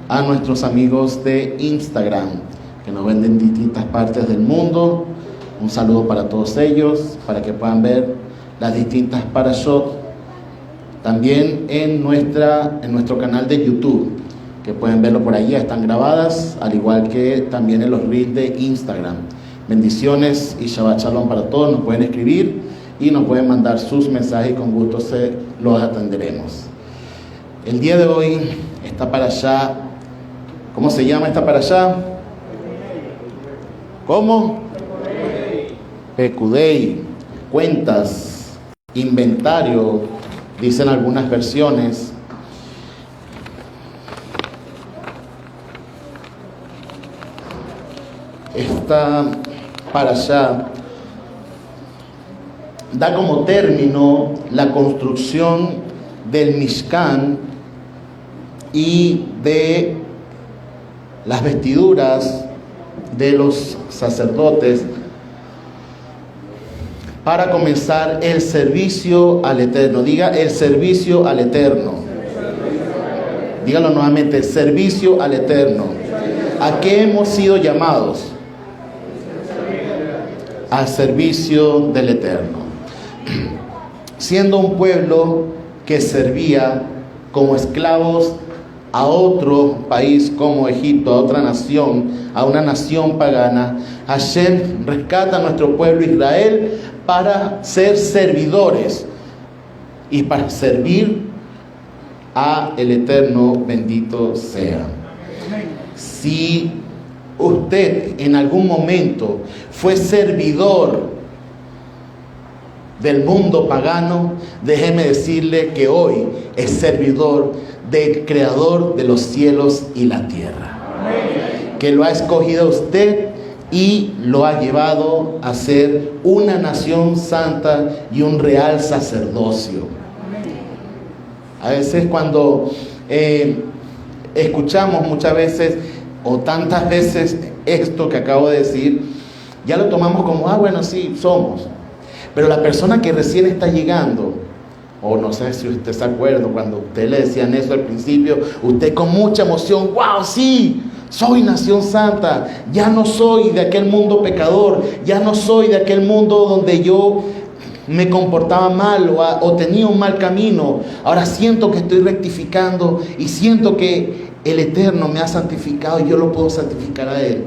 a nuestros amigos de Instagram, que nos ven en distintas partes del mundo. Un saludo para todos ellos, para que puedan ver las distintas parashot. También en nuestro canal de YouTube, que pueden verlo por allí, están grabadas, al igual que también en los reels de Instagram. Bendiciones y Shabbat Shalom para todos. Nos pueden escribir y nos pueden mandar sus mensajes y con gusto los atenderemos. El día de hoy, esta parashá, ¿cómo se llama esta parashá? ¿Cómo? Pekudei, cuentas, inventario, dicen algunas versiones. Esta parashá da como término la construcción del Mishkan y de las vestiduras de los sacerdotes para comenzar el servicio al Eterno. Diga el servicio al Eterno. Dígalo nuevamente, el servicio al Eterno. ¿A qué hemos sido llamados? Al servicio del Eterno. Siendo un pueblo que servía como esclavos a otro país como Egipto, a otra nación, a una nación pagana, Hashem rescata a nuestro pueblo Israel para ser servidores y para servir a el Eterno, bendito sea. Si usted en algún momento fue servidor del mundo pagano, déjeme decirle que hoy es servidor del Creador de los cielos y la tierra, que lo ha escogido a usted y lo ha llevado a ser una nación santa y un real sacerdocio. A veces cuando escuchamos muchas veces o tantas veces esto que acabo de decir, ya lo tomamos como, bueno, sí, somos. Pero la persona que recién está llegando, o no sé si usted se acuerda, cuando usted le decían eso al principio, usted con mucha emoción, wow, sí, soy nación santa, ya no soy de aquel mundo pecador, ya no soy de aquel mundo donde yo me comportaba mal o tenía un mal camino. Ahora siento que estoy rectificando y siento que el Eterno me ha santificado y yo lo puedo santificar a Él.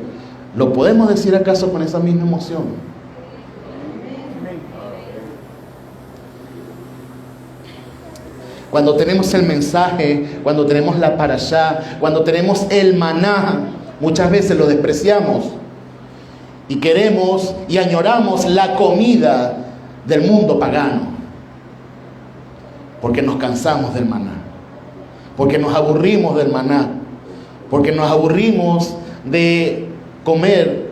¿Lo podemos decir acaso con esa misma emoción? Cuando tenemos el mensaje, cuando tenemos la parashá, cuando tenemos el maná, muchas veces lo despreciamos y queremos y añoramos la comida del mundo pagano, porque nos cansamos del maná, porque nos aburrimos del maná, porque nos aburrimos de comer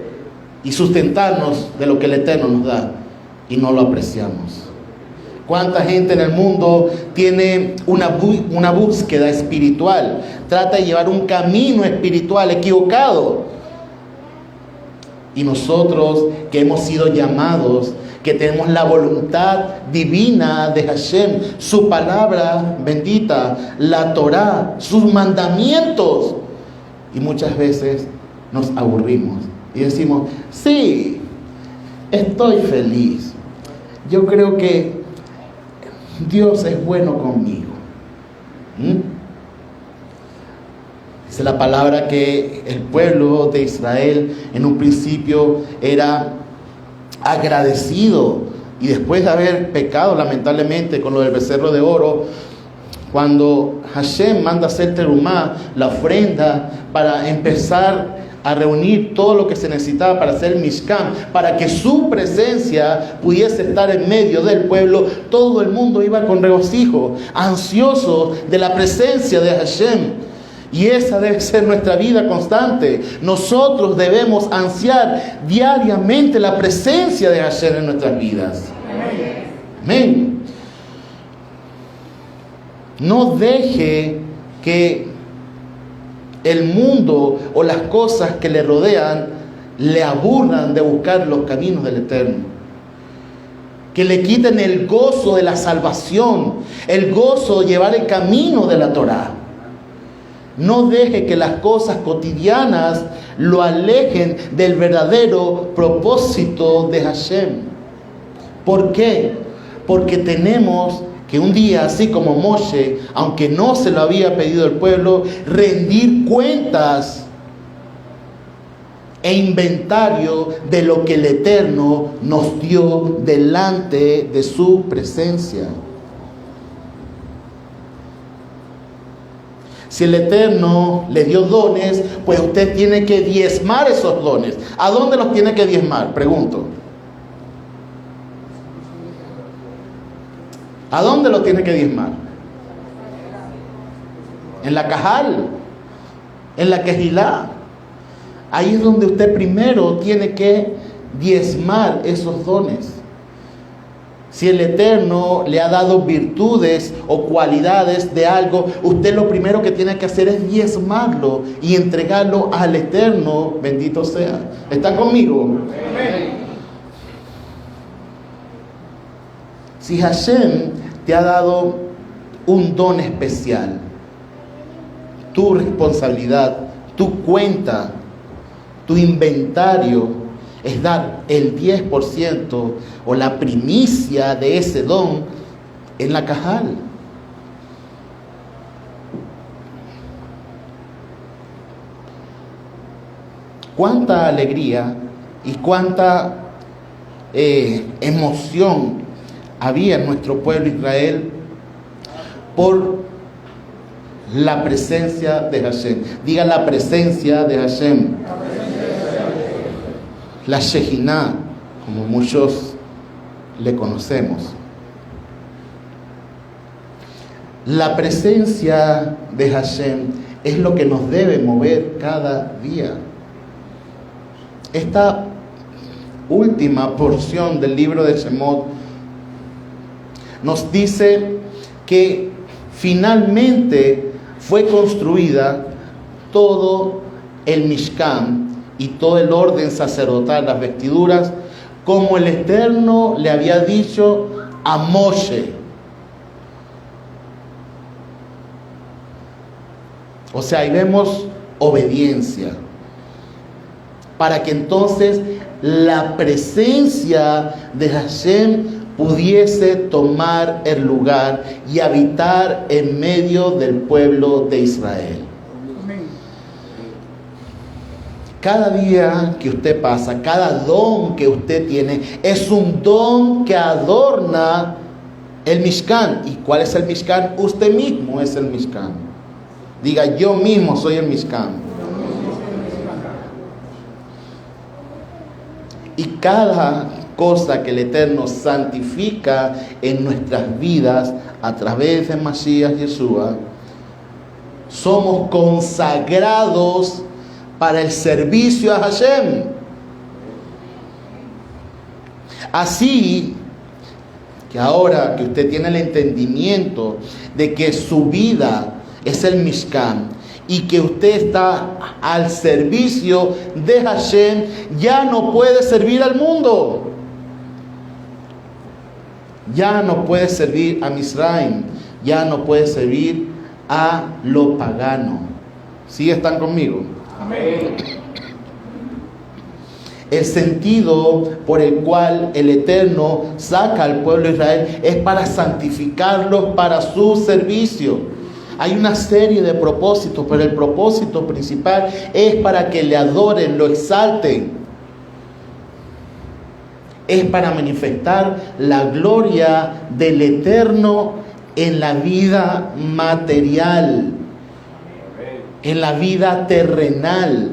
y sustentarnos de lo que el Eterno nos da y no lo apreciamos. ¿Cuánta gente en el mundo tiene una búsqueda espiritual? Trata de llevar un camino espiritual equivocado. Y nosotros que hemos sido llamados, que tenemos la voluntad divina de Hashem, su palabra bendita, la Torá, sus mandamientos, y muchas veces nos aburrimos y decimos, sí, estoy feliz. Yo creo que Dios es bueno conmigo. Dice la palabra que el pueblo de Israel en un principio era agradecido, y después de haber pecado lamentablemente con lo del becerro de oro, cuando Hashem manda hacer terumá, la ofrenda, para empezar a reunir todo lo que se necesitaba para hacer el Mishkan, para que su presencia pudiese estar en medio del pueblo, todo el mundo iba con regocijo, ansioso de la presencia de Hashem. Y esa debe ser nuestra vida constante. Nosotros debemos ansiar diariamente la presencia de Hashem en nuestras vidas. Amén. No deje que el mundo o las cosas que le rodean le aburran de buscar los caminos del Eterno, que le quiten el gozo de la salvación, el gozo de llevar el camino de la Torá. No deje que las cosas cotidianas lo alejen del verdadero propósito de Hashem. ¿Por qué? Porque tenemos que un día, así como Moshe, aunque no se lo había pedido el pueblo, rendir cuentas e inventario de lo que el Eterno nos dio delante de su presencia. Si el Eterno le dio dones, pues usted tiene que diezmar esos dones. ¿A dónde los tiene que diezmar? Pregunto. ¿A dónde los tiene que diezmar? En la Cajal, en la Quejilá. Ahí es donde usted primero tiene que diezmar esos dones. Si el Eterno le ha dado virtudes o cualidades de algo, usted lo primero que tiene que hacer es diezmarlo y entregarlo al Eterno, bendito sea. ¿Están conmigo? Amén. Si Hashem te ha dado un don especial, tu responsabilidad, tu cuenta, tu inventario, es dar el 10% o la primicia de ese don en la Cajal. Cuánta alegría y cuánta emoción había en nuestro pueblo Israel por la presencia de Hashem. Diga la presencia de Hashem. La Shekinah, como muchos le conocemos. La presencia de Hashem es lo que nos debe mover cada día. Esta última porción del libro de Shemot nos dice que finalmente fue construida todo el Mishkan y todo el orden sacerdotal, las vestiduras, como el Eterno le había dicho a Moshe. O sea, ahí vemos obediencia, para que entonces la presencia de Hashem pudiese tomar el lugar y habitar en medio del pueblo de Israel. Cada día que usted pasa, cada don que usted tiene, es un don que adorna el Mishkan. ¿Y cuál es el Mishkan? Usted mismo es el Mishkan. Diga, yo mismo soy el Mishkan. Y cada cosa que el Eterno santifica en nuestras vidas a través de Mashiach Yeshua, somos consagrados para el servicio a Hashem. Así que ahora que usted tiene el entendimiento de que su vida es el Mishkan y que usted está al servicio de Hashem, ya no puede servir al mundo. Ya no puede servir a Misraim. Ya no puede servir a lo pagano. ¿Sí están conmigo? Amén. El sentido por el cual el Eterno saca al pueblo de Israel es para santificarlos para su servicio. Hay una serie de propósitos, pero el propósito principal es para que le adoren, lo exalten. Es para manifestar la gloria del Eterno en la vida material, en la vida terrenal.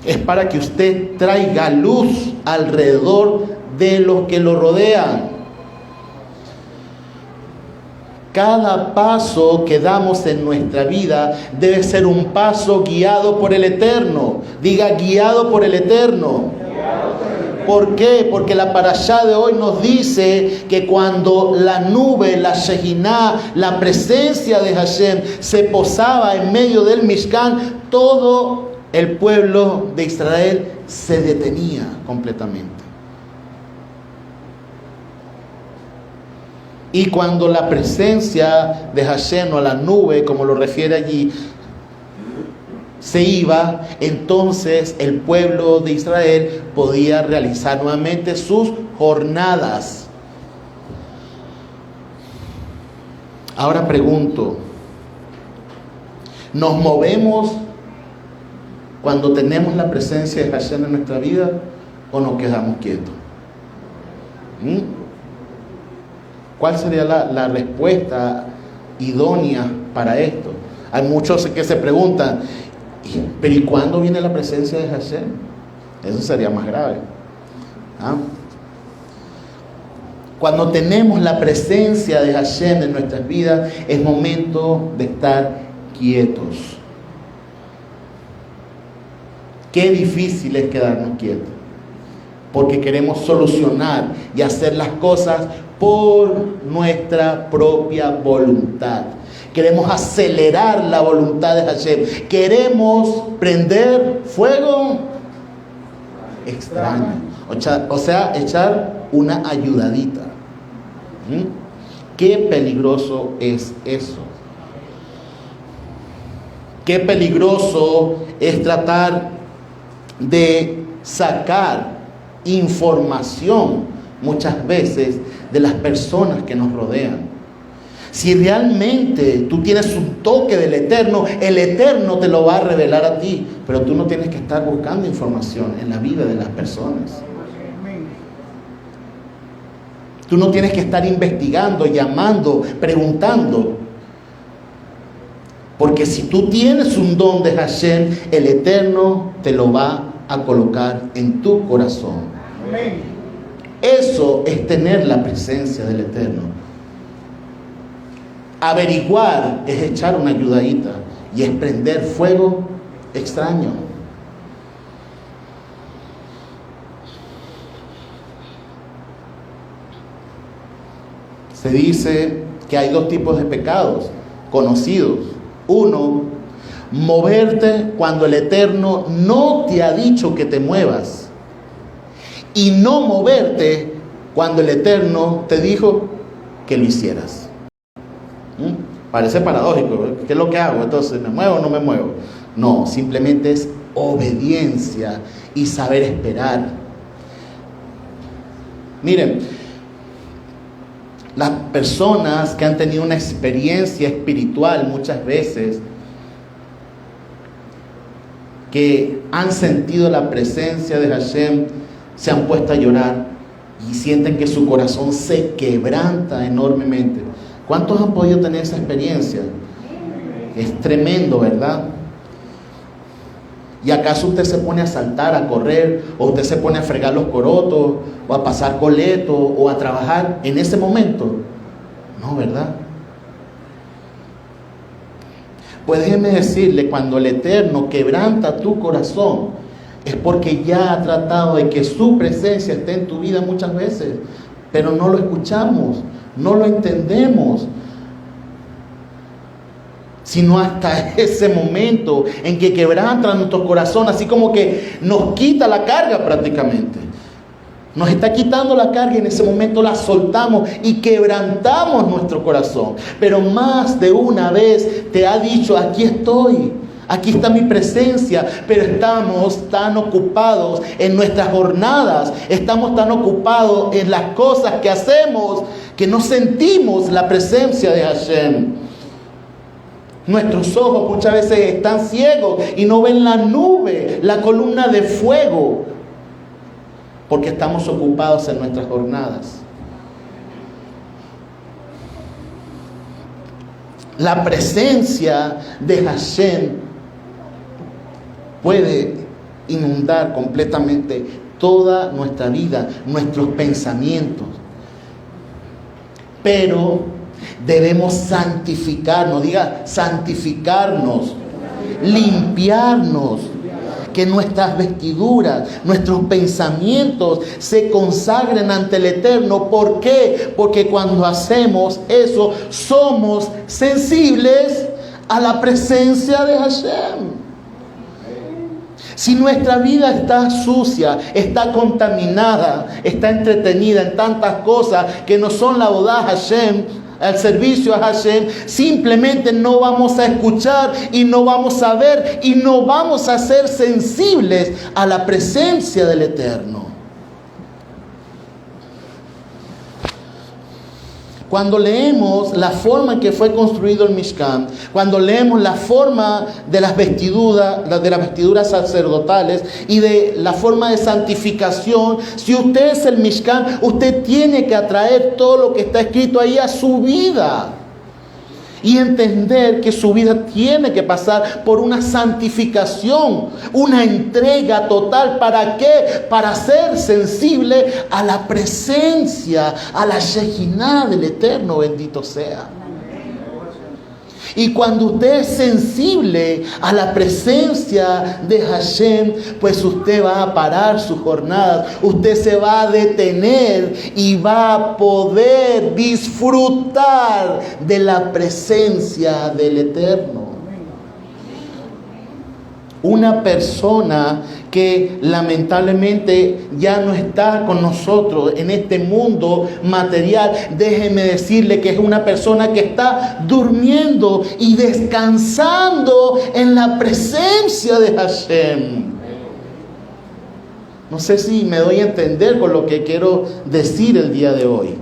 Es para que usted traiga luz alrededor de los que lo rodean. Cada paso que damos en nuestra vida debe ser un paso guiado por el Eterno. Diga, guiado por el Eterno. ¿Por qué? Porque la parashá de hoy nos dice que cuando la nube, la Shekinah, la presencia de Hashem se posaba en medio del Mishkan, todo el pueblo de Israel se detenía completamente. Y cuando la presencia de Hashem o la nube, como lo refiere allí, se iba, entonces el pueblo de Israel podía realizar nuevamente sus jornadas. Ahora pregunto, ¿nos movemos cuando tenemos la presencia de Hashem en nuestra vida o nos quedamos quietos? ¿Cuál sería la respuesta idónea para esto? Hay muchos que se preguntan, ¿pero y cuándo viene la presencia de Hashem? Eso sería más grave. Cuando tenemos la presencia de Hashem en nuestras vidas, es momento de estar quietos. Qué difícil es quedarnos quietos, porque queremos solucionar y hacer las cosas por nuestra propia voluntad. Queremos acelerar la voluntad de Hashem. Queremos prender fuego extraño. O sea, echar una ayudadita. Qué peligroso es eso. Qué peligroso es tratar de sacar información muchas veces de las personas que nos rodean. Si realmente tú tienes un toque del Eterno, el Eterno te lo va a revelar a ti, pero tú no tienes que estar buscando información en la vida de las personas. Tú no tienes que estar investigando, llamando, preguntando. Porque si tú tienes un don de Hashem, el Eterno te lo va a colocar en tu corazón. Eso es tener la presencia del Eterno. Averiguar es echar una ayudadita y es prender fuego extraño. Se dice que hay dos tipos de pecados conocidos. Uno, moverte cuando el Eterno no te ha dicho que te muevas. Y no moverte cuando el Eterno te dijo que lo hicieras. Parece paradójico. ¿Qué es lo que hago? Entonces, ¿me muevo o no me muevo? No, simplemente es obediencia y saber esperar. Miren, las personas que han tenido una experiencia espiritual muchas veces, que han sentido la presencia de Hashem, se han puesto a llorar y sienten que su corazón se quebranta enormemente. ¿Cuántos han podido tener esa experiencia? Es tremendo, ¿verdad? ¿Y acaso usted se pone a saltar, a correr, o usted se pone a fregar los corotos, o a pasar coleto, o a trabajar en ese momento? No, ¿verdad? Pues déjeme decirle, cuando el Eterno quebranta tu corazón, es porque ya ha tratado de que su presencia esté en tu vida muchas veces, pero no lo escuchamos, no lo entendemos, sino hasta ese momento en que quebranta nuestro corazón, así como que nos quita la carga prácticamente. Nos está quitando la carga y en ese momento la soltamos y quebrantamos nuestro corazón. Pero más de una vez te ha dicho, aquí estoy, aquí está mi presencia, pero estamos tan ocupados en nuestras jornadas, estamos tan ocupados en las cosas que hacemos, que no sentimos la presencia de Hashem. Nuestros ojos muchas veces están ciegos y no ven la nube, la columna de fuego, porque estamos ocupados en nuestras jornadas. La presencia de Hashem puede inundar completamente toda nuestra vida, nuestros pensamientos. Pero debemos santificarnos, diga santificarnos, limpiarnos, que nuestras vestiduras, nuestros pensamientos se consagren ante el Eterno. ¿Por qué? Porque cuando hacemos eso, somos sensibles a la presencia de Hashem. Si nuestra vida está sucia, está contaminada, está entretenida en tantas cosas que no son la boda a Hashem, al servicio a Hashem, simplemente no vamos a escuchar y no vamos a ver y no vamos a ser sensibles a la presencia del Eterno. Cuando leemos la forma en que fue construido el Mishkan, cuando leemos la forma de las vestiduras sacerdotales y de la forma de santificación, si usted es el Mishkan, usted tiene que atraer todo lo que está escrito ahí a su vida. Y entender que su vida tiene que pasar por una santificación, una entrega total. ¿Para qué? Para ser sensible a la presencia, a la Shekinah del Eterno, bendito sea. Y cuando usted es sensible a la presencia de Hashem, pues usted va a parar sus jornadas, usted se va a detener y va a poder disfrutar de la presencia del Eterno. Una persona que lamentablemente ya no está con nosotros en este mundo material, déjeme decirle que es una persona que está durmiendo y descansando en la presencia de Hashem. No sé si me doy a entender con lo que quiero decir el día de hoy.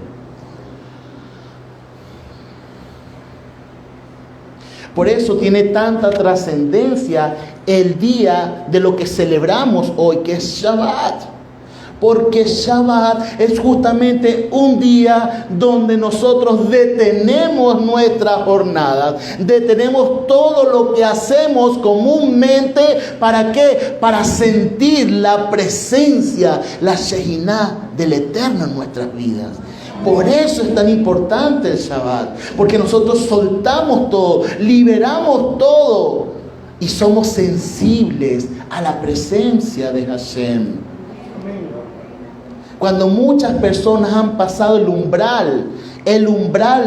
Por eso tiene tanta trascendencia el día de lo que celebramos hoy, que es Shabbat. Porque Shabbat es justamente un día donde nosotros detenemos nuestras jornadas, detenemos todo lo que hacemos comúnmente. ¿Para qué? Para sentir la presencia, la Shekinah del Eterno en nuestras vidas. Por eso es tan importante el Shabbat, porque nosotros soltamos todo, liberamos todo y somos sensibles a la presencia de Hashem. Cuando muchas personas han pasado el umbral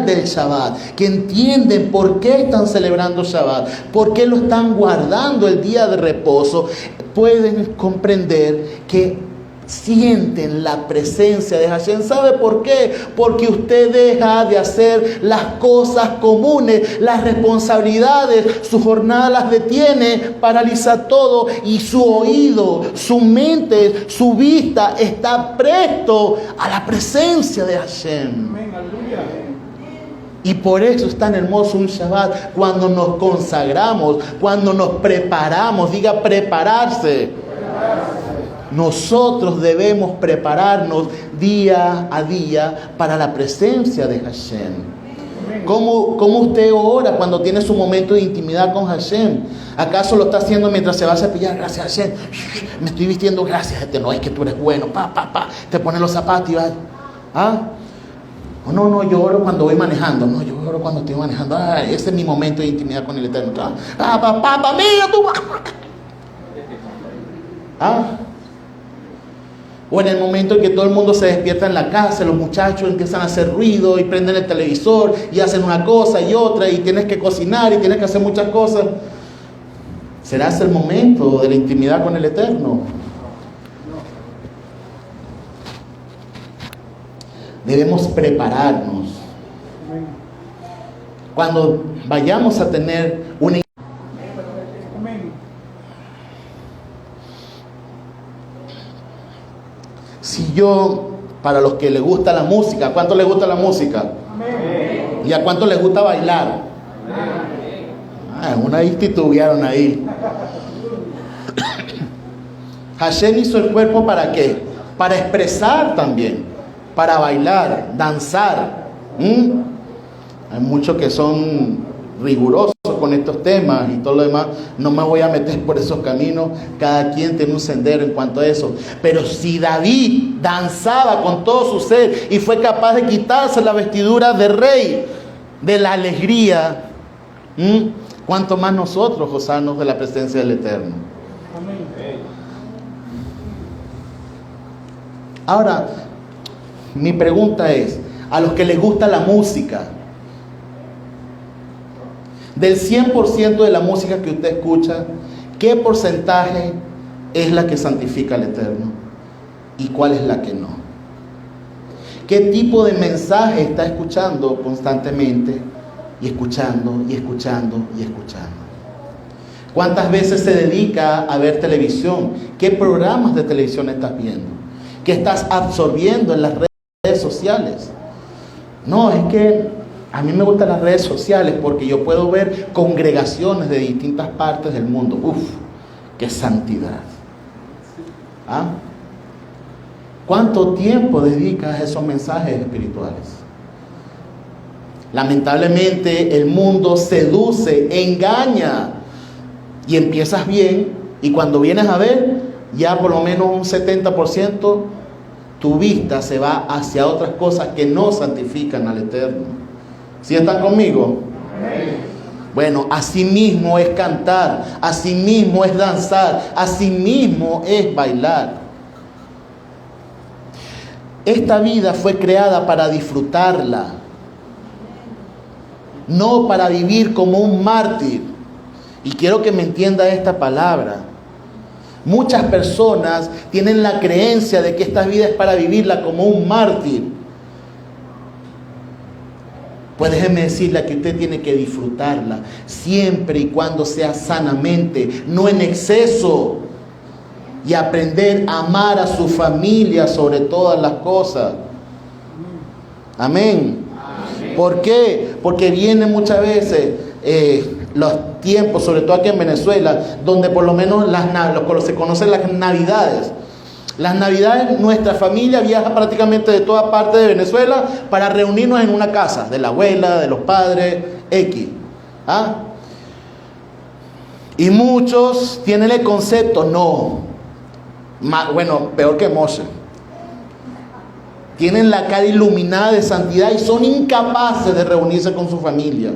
del Shabbat, que entienden por qué están celebrando Shabbat, por qué lo están guardando el día de reposo, pueden comprender que sienten la presencia de Hashem. ¿Sabe por qué? Porque usted deja de hacer las cosas comunes, las responsabilidades, su jornada las detiene, paraliza todo y su oído, su mente, su vista está presto a la presencia de Hashem. Y por eso es tan hermoso un Shabbat, cuando nos consagramos, cuando nos preparamos. Diga prepararse. Nosotros debemos prepararnos día a día para la presencia de Hashem. ¿Cómo usted ora cuando tiene su momento de intimidad con Hashem? ¿Acaso lo está haciendo mientras se va a cepillar? Gracias a Hashem. Me estoy vistiendo, gracias. No, es que tú eres bueno. Te pones los zapatos y vas. No, yo oro cuando voy manejando. No, yo oro cuando estoy manejando. Ese es mi momento de intimidad con el Eterno. Papá, mira tú. O en el momento en que todo el mundo se despierta en la casa, los muchachos empiezan a hacer ruido y prenden el televisor y hacen una cosa y otra y tienes que cocinar y tienes que hacer muchas cosas. ¿Será ese el momento de la intimidad con el Eterno? Debemos prepararnos. Cuando vayamos a tener una... Si yo, para los que les gusta la música, ¿a cuánto les gusta la música? Amén. ¿Y a cuánto les gusta bailar? Una vez titubearon ahí. Hashem hizo el cuerpo ¿para qué? Para expresar también, para bailar, danzar. Hay muchos que son rigurosos con estos temas y todo lo demás. No me voy a meter por esos caminos. Cada quien tiene un sendero en cuanto a eso. Pero si David danzaba con todo su ser y fue capaz de quitarse la vestidura de rey, de la alegría, ¿cuánto más nosotros gozarnos de la presencia del Eterno? Amén. Ahora, mi pregunta es, a los que les gusta la música, del 100% de la música que usted escucha, ¿qué porcentaje es la que santifica al Eterno y cuál es la que no? ¿Qué tipo de mensaje está escuchando constantemente? Y escuchando, y escuchando, y escuchando. ¿Cuántas veces se dedica a ver televisión? ¿Qué programas de televisión estás viendo? ¿Qué estás absorbiendo en las redes sociales? No, es que a mí me gustan las redes sociales porque yo puedo ver congregaciones de distintas partes del mundo. ¡Uf! ¡Qué santidad! ¿Ah? ¿Cuánto tiempo dedicas a esos mensajes espirituales? Lamentablemente el mundo seduce, engaña, y empiezas bien, y cuando vienes a ver, ya por lo menos un 70% tu vista se va hacia otras cosas que no santifican al Eterno. ¿Sí están conmigo? Bueno, así mismo es cantar, así mismo es danzar, así mismo es bailar. Esta vida fue creada para disfrutarla, no para vivir como un mártir. Y quiero que me entienda esta palabra. Muchas personas tienen la creencia de que esta vida es para vivirla como un mártir. Pues déjeme decirle que usted tiene que disfrutarla siempre y cuando sea sanamente, no en exceso. Y aprender a amar a su familia sobre todas las cosas. Amén. ¿Por qué? Porque vienen muchas veces los tiempos, sobre todo aquí en Venezuela, donde por lo menos se conocen las Navidades. Las Navidades, nuestra familia viaja prácticamente de toda parte de Venezuela para reunirnos en una casa, de la abuela, de los padres, X. ¿Ah? Y muchos tienen el concepto, bueno, peor que Moshe. Tienen la cara iluminada de santidad y son incapaces de reunirse con su familia.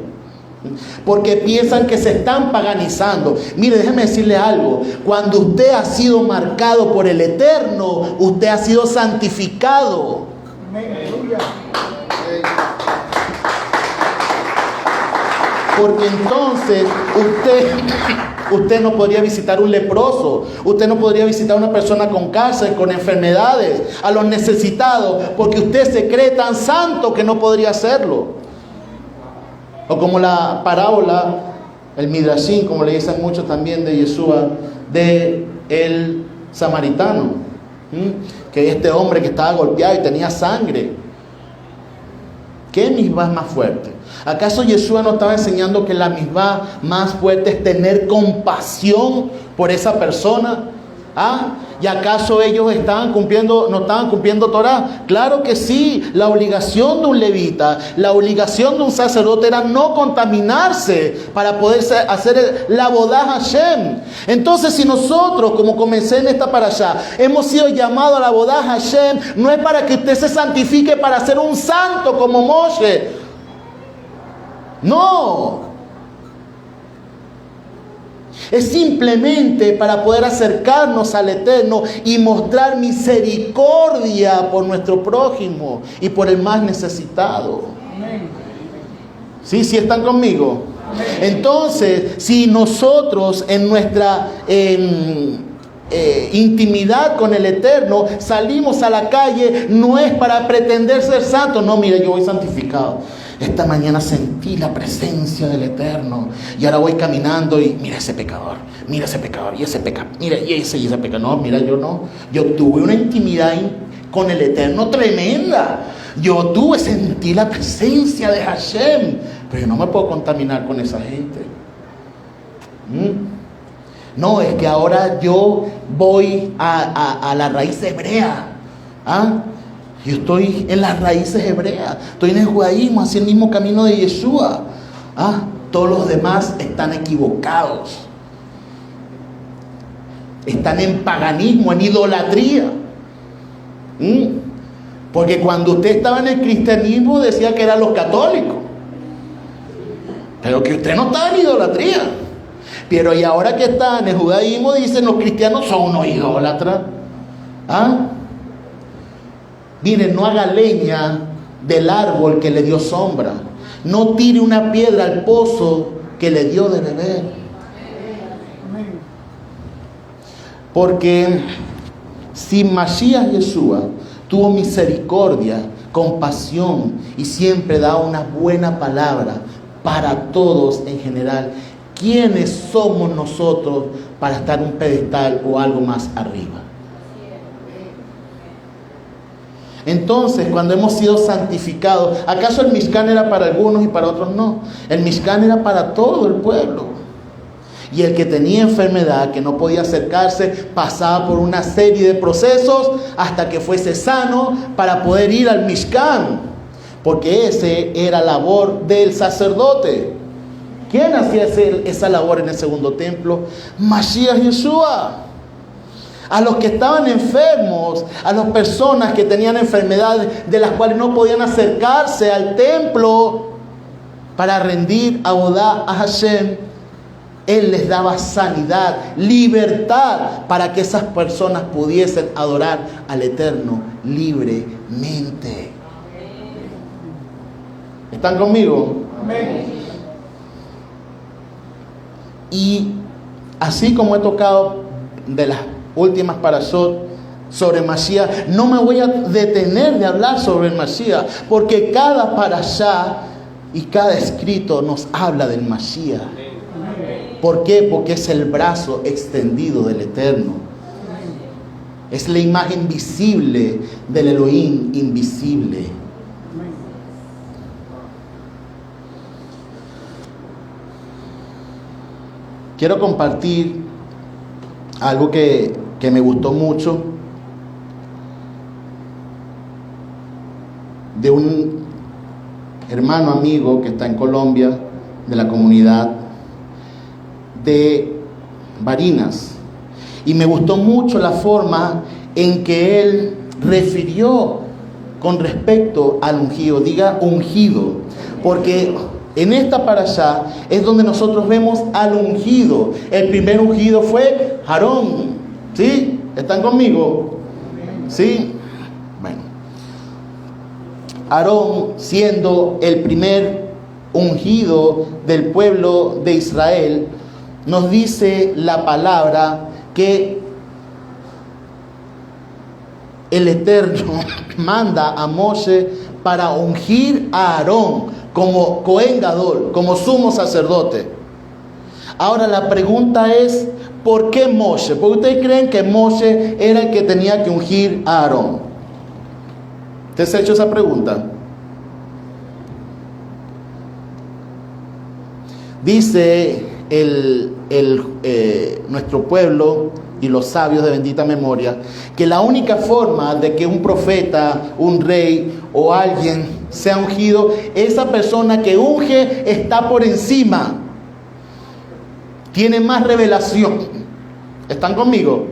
Porque piensan que se están paganizando. Mire, déjeme decirle algo. Cuando usted ha sido marcado por el Eterno, usted ha sido santificado. Porque entonces usted no podría visitar un leproso, usted no podría visitar a una persona con cáncer, con enfermedades, a los necesitados, porque usted se cree tan santo que no podría hacerlo. O como la parábola, el Midrashim, como le dicen muchos también de Yeshua, de el samaritano, que este hombre que estaba golpeado y tenía sangre. ¿Qué misbah es más fuerte? ¿Acaso Yeshua no estaba enseñando que la misbah más fuerte es tener compasión por esa persona? ¿Ah? ¿Y acaso ellos no estaban cumpliendo Torah? Claro que sí. La obligación de un levita, la obligación de un sacerdote era no contaminarse para poder hacer la Avodah Hashem. Entonces, si nosotros, como comencé en esta parashá, hemos sido llamados a la Avodah Hashem, no es para que usted se santifique para ser un santo como Moshe. No. Es simplemente para poder acercarnos al Eterno y mostrar misericordia por nuestro prójimo y por el más necesitado. ¿Sí están conmigo? Entonces, si nosotros en nuestra intimidad con el Eterno salimos a la calle, no es para pretender ser santos. No, mire, yo voy santificado. Esta mañana sentí la presencia del Eterno y ahora voy caminando y mira ese pecador y ese pecador, mira y ese pecador. No, mira, yo no. Yo tuve una intimidad con el Eterno tremenda. Sentí la presencia de Hashem, pero yo no me puedo contaminar con esa gente. No, es que ahora yo voy a la raíz hebrea. ¿Ah? Yo estoy en las raíces hebreas, estoy en el judaísmo, hacia el mismo camino de Yeshua. Todos los demás están equivocados. Están en paganismo, en idolatría. Porque cuando usted estaba en el cristianismo decía que eran los católicos. Pero que usted no estaba en idolatría. Pero y ahora que está en el judaísmo dicen los cristianos son unos idólatras. Miren, no haga leña del árbol que le dio sombra. No tire una piedra al pozo que le dio de beber. Porque si Mashiach Yeshua tuvo misericordia, compasión y siempre da una buena palabra para todos en general, ¿quiénes somos nosotros para estar en un pedestal o algo más arriba? Entonces, cuando hemos sido santificados, ¿acaso el Mishkan era para algunos y para otros no? El Mishkan era para todo el pueblo. Y el que tenía enfermedad, que no podía acercarse, pasaba por una serie de procesos hasta que fuese sano para poder ir al Mishkan. Porque ese era labor del sacerdote. ¿Quién hacía esa labor en el segundo templo? Mashiach Yeshua. A los que estaban enfermos, a las personas que tenían enfermedades de las cuales no podían acercarse al templo para rendir abodá a Hashem, Él les daba sanidad, libertad, para que esas personas pudiesen adorar al Eterno libremente. ¿Están conmigo? Amén. Y así como he tocado de las últimas parashot sobre Mashiach, no me voy a detener de hablar sobre el Mashiach, porque cada parashá y cada escrito nos habla del Mashiach. ¿Por qué? Porque es el brazo extendido del Eterno. Es la imagen visible del Elohim invisible. Quiero compartir algo que me gustó mucho de un hermano amigo que está en Colombia, de la comunidad de Barinas. Y me gustó mucho la forma en que él refirió con respecto al ungido. Diga ungido, porque en esta parashá es donde nosotros vemos al ungido. El primer ungido fue Aarón. ¿Sí? ¿Están conmigo? ¿Sí? Bueno. Aarón, siendo el primer ungido del pueblo de Israel, nos dice la palabra que el Eterno manda a Moshe para ungir a Aarón como Cohen Gadol, como sumo sacerdote. Ahora la pregunta es, ¿por qué Moshe? Porque ustedes creen que Moshe era el que tenía que ungir a Aarón. ¿Usted se ha hecho esa pregunta? Dice nuestro pueblo y los sabios de bendita memoria que la única forma de que un profeta, un rey o alguien sea ungido, esa persona que unge está por encima, tiene más revelación. ¿Están conmigo?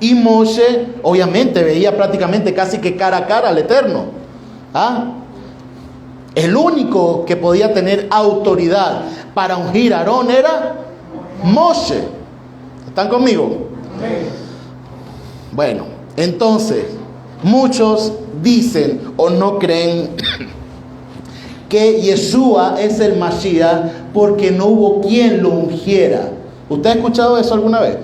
Y Moshe obviamente veía prácticamente casi que cara a cara al Eterno. El único que podía tener autoridad para ungir a Aarón era Moshe. ¿Están conmigo? Bueno, entonces muchos dicen o no creen que Yeshua es el Mashiach porque no hubo quien lo ungiera. ¿Usted ha escuchado eso alguna vez?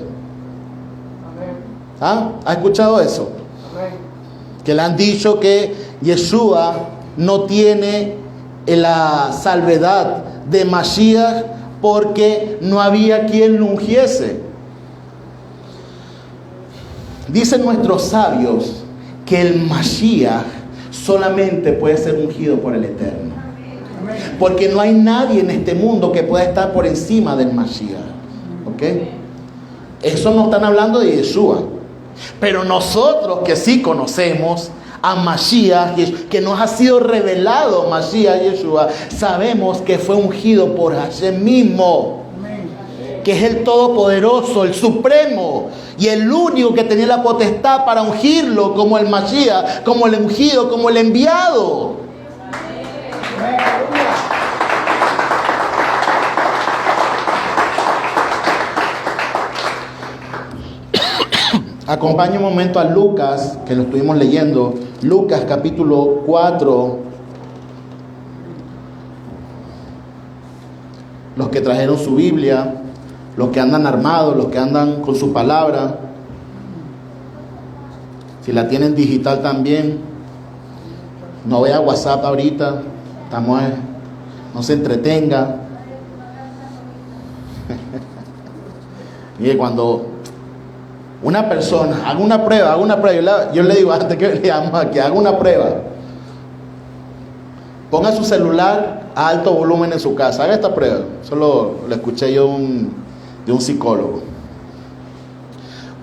¿Ha escuchado eso? Que le han dicho que Yeshua no tiene la salvedad de Mashiach porque no había quien lo ungiese. Dicen nuestros sabios que el Mashiach solamente puede ser ungido por el Eterno, porque no hay nadie en este mundo que pueda estar por encima del Mashiach. ¿Ok? Eso no están hablando de Yeshua, pero nosotros que sí conocemos a Mashiach, que nos ha sido revelado Mashiach Yeshua, sabemos que fue ungido por Hashem mismo, que es el Todopoderoso, el Supremo, y el único que tenía la potestad para ungirlo como el Mashiach, como el ungido, como el enviado. Acompañe un momento a Lucas, que lo estuvimos leyendo. Lucas capítulo 4. Los que trajeron su Biblia, los que andan armados, los que andan con su palabra. Si la tienen digital también, no vea WhatsApp ahorita, no se entretenga. Mire, cuando una persona haga una prueba, yo le digo antes que leamos aquí, haga una prueba. Ponga su celular a alto volumen en su casa, haga esta prueba. Eso lo escuché yo de un psicólogo.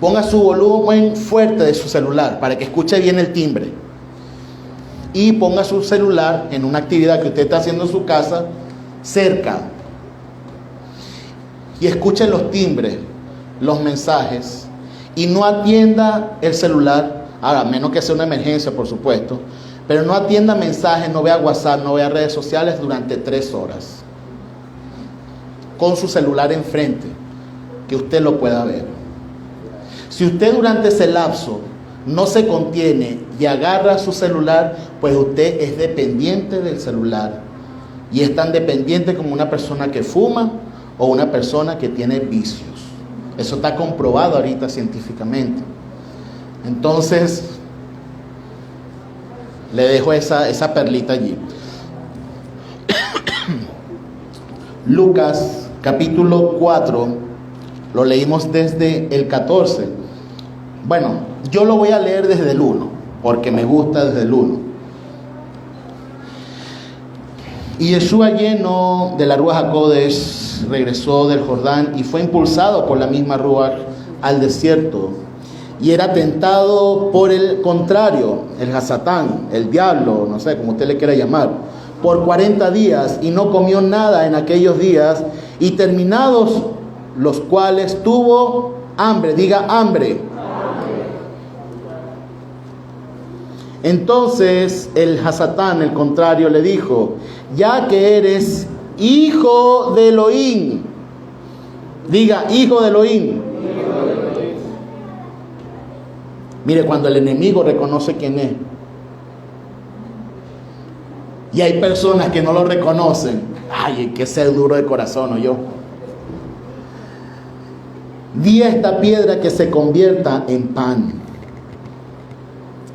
Ponga su volumen fuerte de su celular para que escuche bien el timbre. Y ponga su celular en una actividad que usted está haciendo en su casa, cerca. Y escuche los timbres, los mensajes. Y no atienda el celular, ahora, a menos que sea una emergencia, por supuesto. Pero no atienda mensajes, no vea WhatsApp, no vea redes sociales durante 3 horas. Con su celular enfrente, que usted lo pueda ver. Si usted durante ese lapso no se contiene y agarra su celular, pues usted es dependiente del celular. Y es tan dependiente como una persona que fuma o una persona que tiene vicios. Eso está comprobado ahorita científicamente. Entonces, le dejo esa perlita allí. Lucas capítulo 4, lo leímos desde el 14. Bueno, yo lo voy a leer desde el 1, porque me gusta desde el 1. Y Yeshua, lleno de la Ruach HaKodesh, regresó del Jordán y fue impulsado por la misma Ruach al desierto. Y era tentado por el contrario, el Hasatán, el diablo, no sé, como usted le quiera llamar, por 40 días, y no comió nada en aquellos días, y terminados los cuales tuvo hambre. Diga hambre. Entonces el Hasatán, el contrario, le dijo: ya que eres hijo de Elohim. Diga, hijo de Elohim. Mire, cuando el enemigo reconoce quién es. Y hay personas que no lo reconocen. Ay, hay que ser duro de corazón, ¿o yo? Di a esta piedra que se convierta en pan.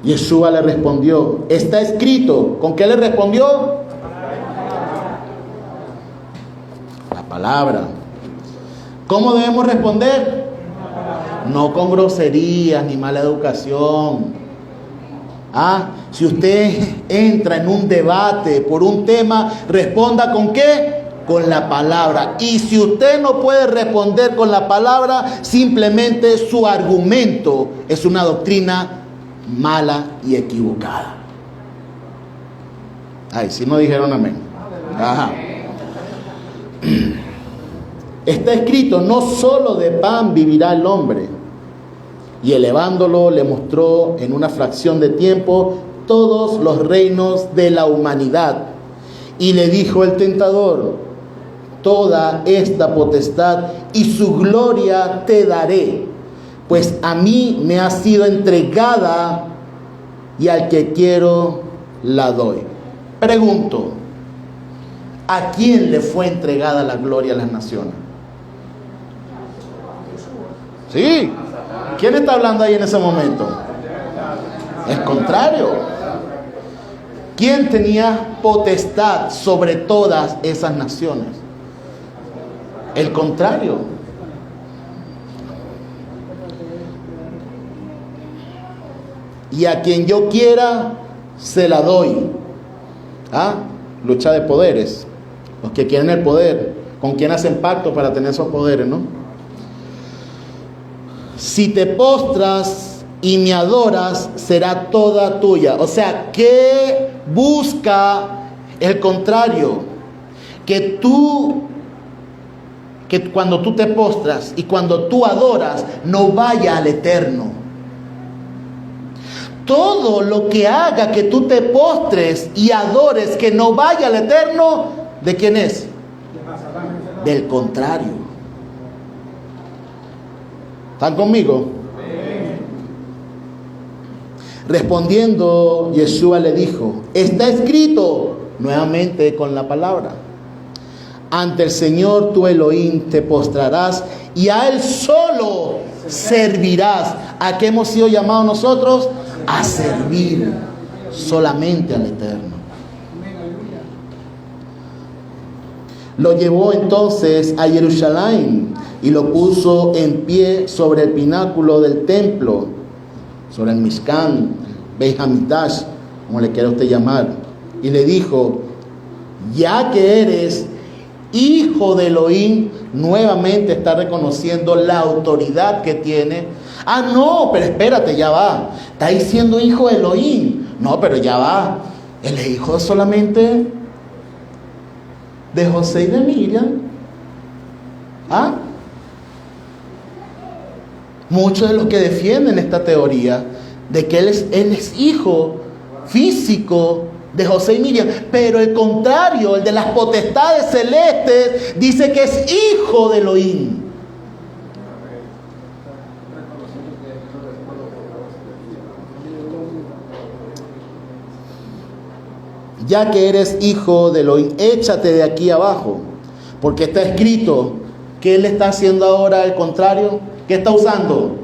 Yeshua le respondió: está escrito. ¿Con qué le respondió? La palabra. ¿Cómo debemos responder? No con groserías ni mala educación. Si usted entra en un debate por un tema, responda ¿con qué? Con la palabra. Y si usted no puede responder con la palabra, simplemente su argumento es una doctrina mala y equivocada. Ay, si no dijeron amén. Ajá. Está escrito: no solo de pan vivirá el hombre. Y elevándolo le mostró en una fracción de tiempo todos los reinos de la humanidad. Y le dijo el tentador: toda esta potestad y su gloria te daré, pues a mí me ha sido entregada y al que quiero la doy. Pregunto: ¿a quién le fue entregada la gloria a las naciones? Sí. ¿Quién está hablando ahí en ese momento? El contrario. ¿Quién tenía potestad sobre todas esas naciones? El contrario. Y a quien yo quiera, se la doy. Lucha de poderes. Los que quieren el poder, ¿con quién hacen pacto para tener esos poderes, no? Si te postras y me adoras, será toda tuya. O sea, ¿qué busca el contrario? Que cuando tú te postras y cuando tú adoras, no vaya al eterno. Todo lo que haga que tú te postres y adores que no vaya al eterno, ¿de quién es? Del contrario. ¿Están conmigo? Respondiendo, Yeshua le dijo: está escrito, nuevamente con la palabra: ante el Señor tu Elohim te postrarás y a Él solo servirás. ¿A qué hemos sido llamados nosotros? A servir solamente al Eterno. Lo llevó entonces a Jerusalén y lo puso en pie sobre el pináculo del templo, sobre el Mishkan, Beit Hamikdash, como le quiera usted llamar, y le dijo: ya que eres hijo de Elohim, nuevamente está reconociendo la autoridad que tiene. Ah, no, pero espérate, ya va. Está diciendo hijo de Elohim. No, pero ya va. Él es hijo solamente de José y de Miriam. ¿Ah? Muchos de los que defienden esta teoría de que él es hijo físico de José y Miriam, pero el contrario, el de las potestades celestes, dice que es hijo de Elohim. Ya que eres hijo de Elohim, échate de aquí abajo, porque está escrito. ¿Qué él está haciendo ahora al contrario? ¿Qué está usando?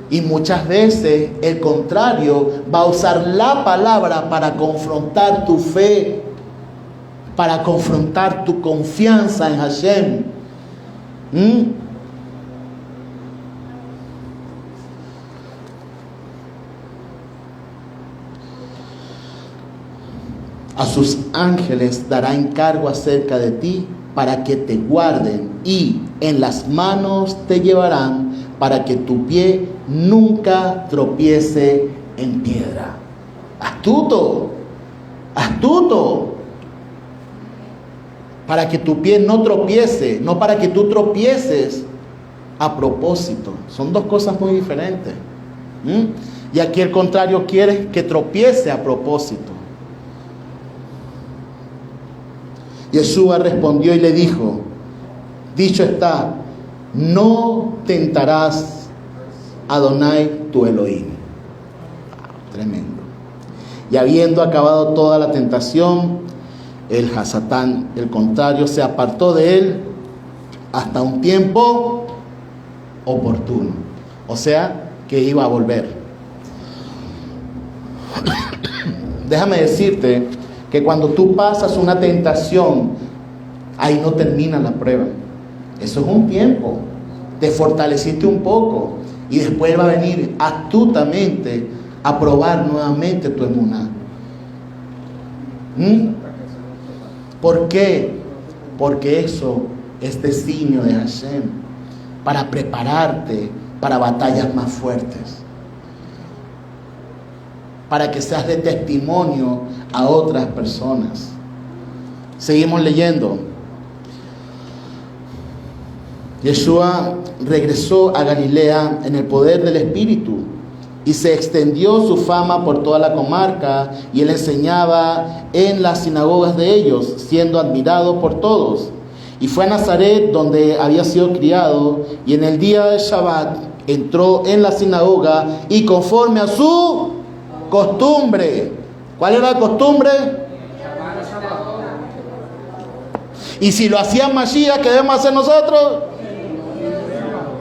Y muchas veces el contrario va a usar la palabra para confrontar tu fe, para confrontar tu confianza en Hashem. A sus ángeles dará encargo acerca de ti para que te guarden, y en las manos te llevarán para que tu pie nunca tropiece en piedra. Astuto, astuto. Para que tu pie no tropiece, no para que tú tropieces a propósito. Son dos cosas muy diferentes. Y aquí el contrario quiere que tropiece a propósito. Yeshua respondió y le dijo: dicho está, no tentarás a Adonai tu Elohim. Tremendo. Y habiendo acabado toda la tentación, el Hasatán, el contrario, se apartó de él hasta un tiempo oportuno. O sea, que iba a volver. Déjame decirte que cuando tú pasas una tentación, ahí no termina la prueba. Eso es un tiempo. Te fortaleciste un poco y después va a venir astutamente a probar nuevamente tu emuná. ¿Por qué? Porque eso es designio de Hashem, para prepararte para batallas más fuertes, para que seas de testimonio a otras personas. Seguimos leyendo. Yeshua regresó a Galilea en el poder del Espíritu, y se extendió su fama por toda la comarca, y él enseñaba en las sinagogas de ellos, siendo admirado por todos. Y fue a Nazaret, donde había sido criado, y en el día de Shabbat entró en la sinagoga, y conforme a su costumbre. ¿Cuál era la costumbre? Y si lo hacía Mashiach, ¿qué debemos hacer nosotros?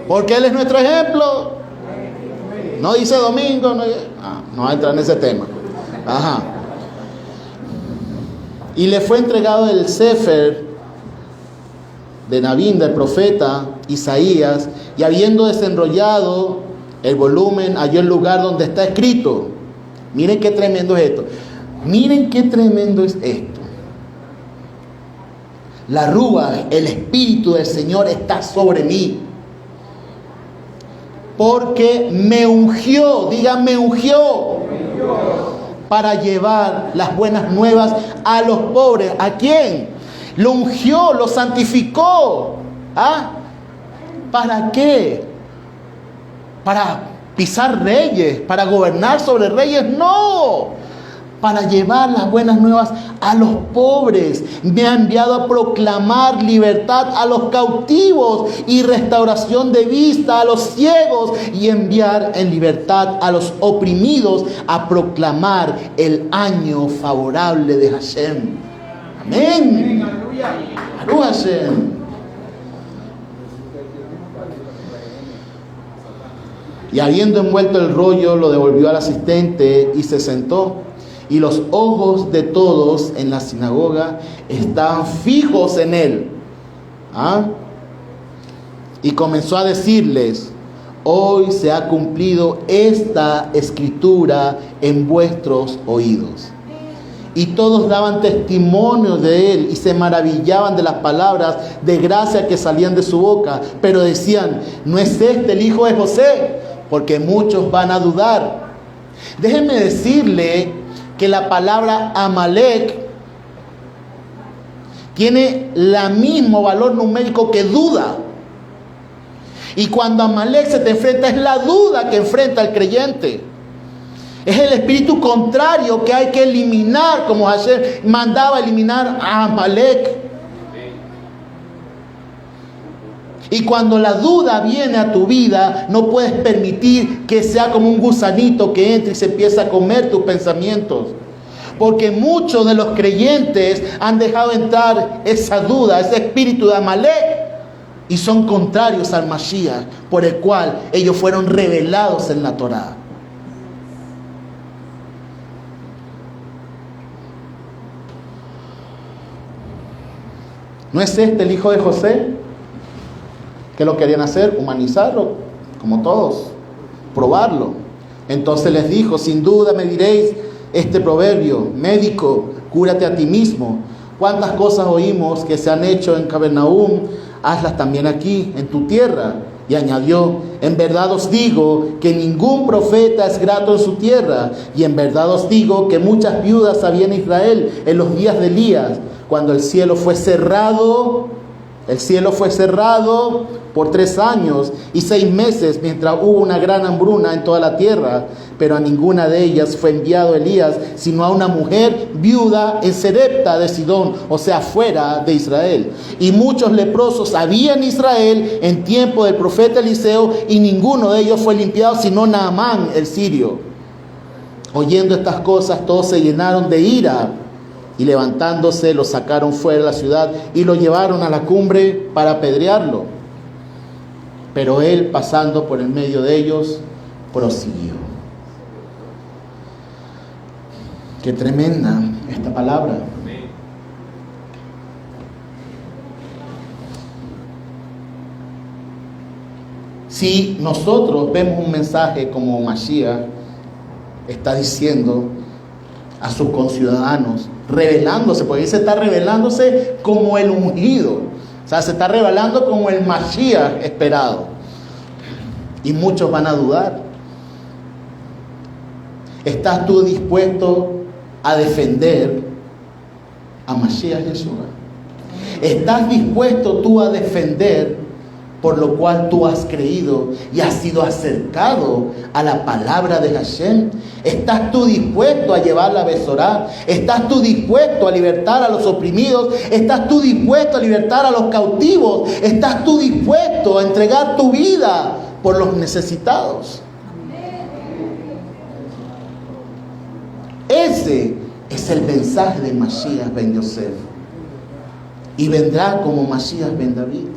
Porque él es nuestro ejemplo. No dice domingo, no va a entrar en ese tema. Ajá. Y le fue entregado el Sefer de Nabín, del profeta Isaías, y habiendo desenrollado el volumen, halló el lugar donde está escrito. Miren qué tremendo es esto. Miren qué tremendo es esto. La Rúa, el Espíritu del Señor está sobre mí, porque me ungió, digan me ungió, para llevar las buenas nuevas a los pobres. ¿A quién? Lo ungió, lo santificó. ¿Para qué? ¿Para pisar reyes? ¿Para gobernar sobre reyes? No. Para llevar las buenas nuevas a los pobres. Me ha enviado a proclamar libertad a los cautivos y restauración de vista a los ciegos, y enviar en libertad a los oprimidos, a proclamar el año favorable de Hashem. Amén. Baruch Hashem. Y habiendo envuelto el rollo, lo devolvió al asistente y se sentó. Y los ojos de todos en la sinagoga estaban fijos en él. Y comenzó a decirles: hoy se ha cumplido esta escritura en vuestros oídos. Y todos daban testimonio de él y se maravillaban de las palabras de gracia que salían de su boca. Pero decían: ¿no es este el hijo de José? Porque muchos van a dudar. Déjenme decirle que la palabra Amalek tiene el mismo valor numérico que duda. Y cuando Amalek se te enfrenta, es la duda que enfrenta el creyente. Es el espíritu contrario que hay que eliminar, como Hashem mandaba eliminar a Amalek. Y cuando la duda viene a tu vida, no puedes permitir que sea como un gusanito que entra y se empieza a comer tus pensamientos. Porque muchos de los creyentes han dejado entrar esa duda, ese espíritu de Amalek, y son contrarios al Mashiach, por el cual ellos fueron revelados en la Torá. ¿No es este el hijo de José? ¿Qué lo querían hacer? Humanizarlo, como todos, probarlo. Entonces les dijo: sin duda me diréis este proverbio: médico, cúrate a ti mismo. ¿Cuántas cosas oímos que se han hecho en Capernaum? Hazlas también aquí, en tu tierra. Y añadió: en verdad os digo que ningún profeta es grato en su tierra. Y en verdad os digo que muchas viudas había en Israel en los días de Elías, cuando el cielo fue cerrado por 3 años y 6 meses, mientras hubo una gran hambruna en toda la tierra. Pero a ninguna de ellas fue enviado Elías, sino a una mujer viuda en Serepta de Sidón, o sea, fuera de Israel. Y muchos leprosos había en Israel en tiempo del profeta Eliseo, y ninguno de ellos fue limpiado, sino Naamán el sirio. Oyendo estas cosas, todos se llenaron de ira, y levantándose lo sacaron fuera de la ciudad y lo llevaron a la cumbre para apedrearlo. Pero él, pasando por el medio de ellos, prosiguió. Qué tremenda esta palabra. Si nosotros vemos un mensaje como Mashiach está diciendo a sus conciudadanos, revelándose, porque él se está revelándose como el ungido, o sea, se está revelando como el Mashiach esperado, y muchos van a dudar. ¿Estás tú dispuesto a defender a Mashiach Yeshua? ¿Estás dispuesto tú a defender por lo cual tú has creído y has sido acercado a la palabra de Hashem? ¿Estás tú dispuesto a llevar la Besorá? ¿Estás tú dispuesto a libertar a los oprimidos? ¿Estás tú dispuesto a libertar a los cautivos? ¿Estás tú dispuesto a entregar tu vida por los necesitados? Ese es el mensaje de Mashiach ben Yosef. Y vendrá como Mashiach ben David.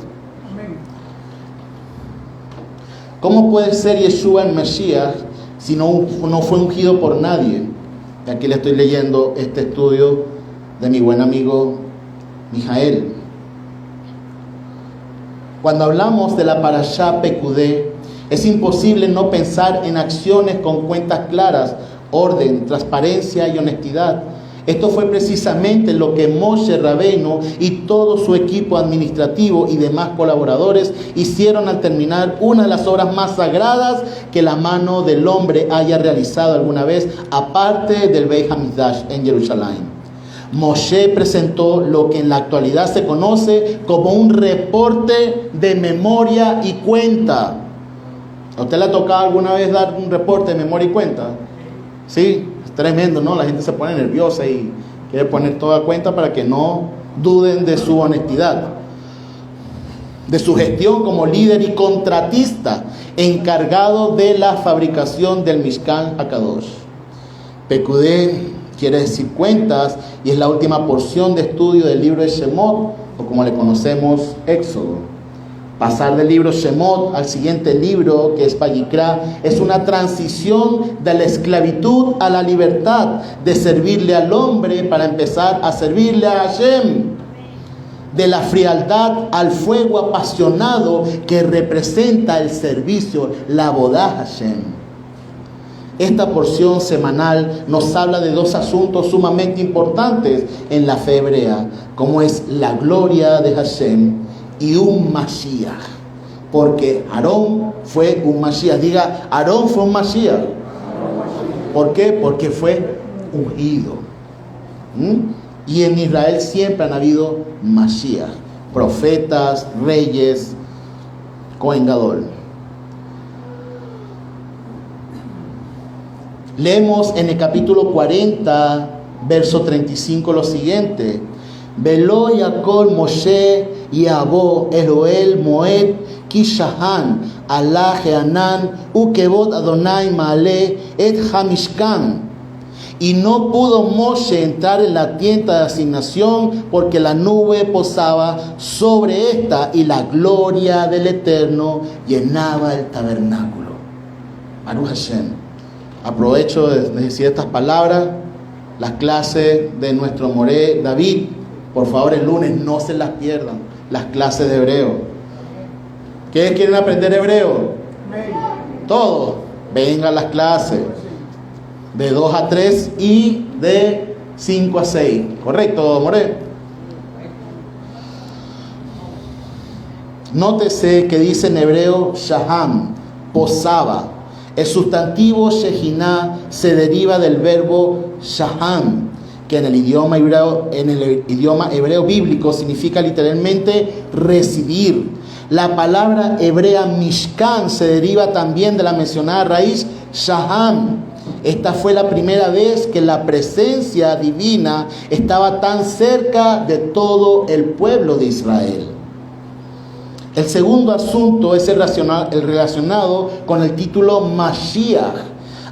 ¿Cómo puede ser Yeshua el Mashiach si no fue ungido por nadie? Y aquí le estoy leyendo este estudio de mi buen amigo Mijael. Cuando hablamos de la Parashá Pekudé, es imposible no pensar en acciones con cuentas claras, orden, transparencia y honestidad. Esto fue precisamente lo que Moshe Rabbeinu y todo su equipo administrativo y demás colaboradores hicieron al terminar una de las obras más sagradas que la mano del hombre haya realizado alguna vez, aparte del Beit HaMikdash en Jerusalén. Moshe presentó lo que en la actualidad se conoce como un reporte de memoria y cuenta. ¿A usted le ha tocado alguna vez dar un reporte de memoria y cuenta? Sí, es tremendo, ¿no? La gente se pone nerviosa y quiere poner toda cuenta para que no duden de su honestidad, de su gestión como líder y contratista encargado de la fabricación del Mishkan HaKadosh. Pekudé quiere decir cuentas y es la última porción de estudio del libro de Shemot o como le conocemos, Éxodo. Pasar del libro Shemot al siguiente libro, que es Vayikra, es una transición de la esclavitud a la libertad, de servirle al hombre para empezar a servirle a Hashem, de la frialdad al fuego apasionado que representa el servicio, la Avodah Hashem. Esta porción semanal nos habla de dos asuntos sumamente importantes en la fe hebrea, como es la gloria de Hashem y un Mashiach, porque Aarón fue un Mashiach. Diga, Aarón fue un Mashiach. ¿Por qué? Porque fue ungido. Y en Israel siempre han habido Mashiach, profetas, reyes, Cohen Gadol. Leemos en el capítulo 40, verso 35 lo siguiente: Velo Yakol Moshe Yabo Eloel Moed Kishahan Allah Jeanan Ukebot Adonai Maale Et Hamishkan. Y no pudo Moshe entrar en la tienda de asignación porque la nube posaba sobre esta y la gloria del Eterno llenaba el tabernáculo. Baruch Hashem. Aprovecho de decir estas palabras. Las clases de nuestro Moré David, por favor, el lunes no se las pierdan. Las clases de hebreo. ¿Quiénes quieren aprender hebreo? Todos. Vengan las clases. De 2 a 3 y de 5 a 6. ¿Correcto, Moré? Nótese que dice en hebreo Shaham, posaba. El sustantivo Shehinah se deriva del verbo Shaham, que en el idioma hebreo bíblico significa literalmente residir. La palabra hebrea Mishkan se deriva también de la mencionada raíz Shaham. Esta fue la primera vez que la presencia divina estaba tan cerca de todo el pueblo de Israel. El segundo asunto es el relacionado con el título Mashiach.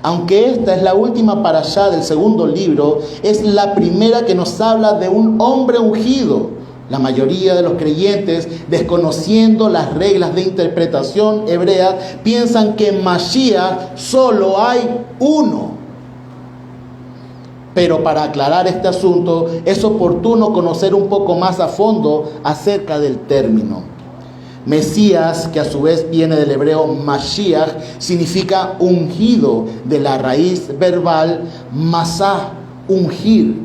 Aunque esta es la última parashá del segundo libro, es la primera que nos habla de un hombre ungido. La mayoría de los creyentes, desconociendo las reglas de interpretación hebrea, piensan que en Mashiach solo hay uno. Pero para aclarar este asunto, es oportuno conocer un poco más a fondo acerca del término. Mesías, que a su vez viene del hebreo Mashiach, significa ungido, de la raíz verbal masah, ungir.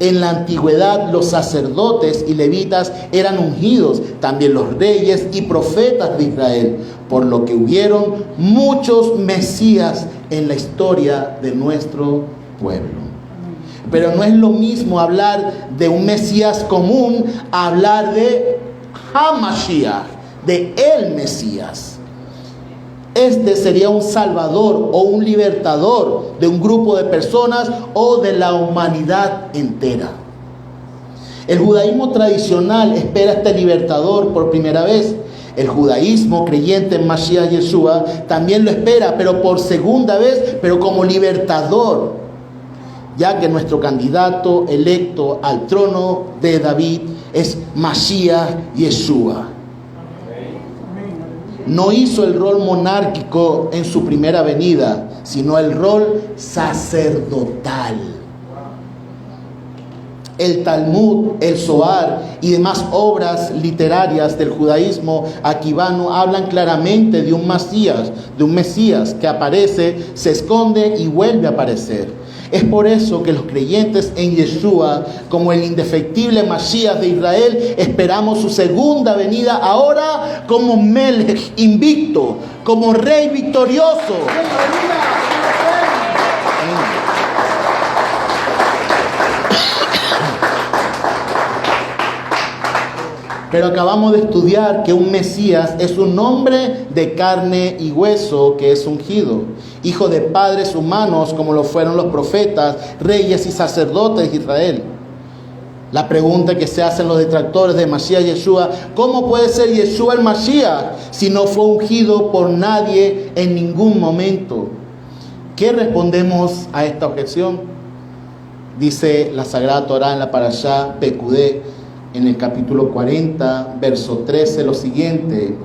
En la antigüedad los sacerdotes y levitas eran ungidos, también los reyes y profetas de Israel, por lo que hubieron muchos Mesías en la historia de nuestro pueblo. Pero no es lo mismo hablar de un Mesías común a hablar de HaMashiach, de el Mesías. Este sería un salvador o un libertador de un grupo de personas o de la humanidad entera. El judaísmo tradicional espera este libertador por primera vez. El judaísmo creyente en Mashiach Yeshua también lo espera, pero por segunda vez, pero como libertador, ya que nuestro candidato electo al trono de David es Mashiach Yeshua. No hizo el rol monárquico en su primera venida, sino el rol sacerdotal. El Talmud, el Zohar y demás obras literarias del judaísmo aquibano hablan claramente de un Mesías que aparece, se esconde y vuelve a aparecer. Es por eso que los creyentes en Yeshua, como el indefectible Mashiach de Israel, esperamos su segunda venida ahora como Melech invicto, como rey victorioso. Pero acabamos de estudiar que un Mesías es un hombre de carne y hueso que es ungido, hijo de padres humanos como lo fueron los profetas, reyes y sacerdotes de Israel. La pregunta que se hacen los detractores de Mashiach Yeshua: ¿cómo puede ser Yeshua el Mashiach si no fue ungido por nadie en ningún momento? ¿Qué respondemos a esta objeción? Dice la Sagrada Torá en la Parashá Pekudé: en el capítulo 40, verso 13, lo siguiente: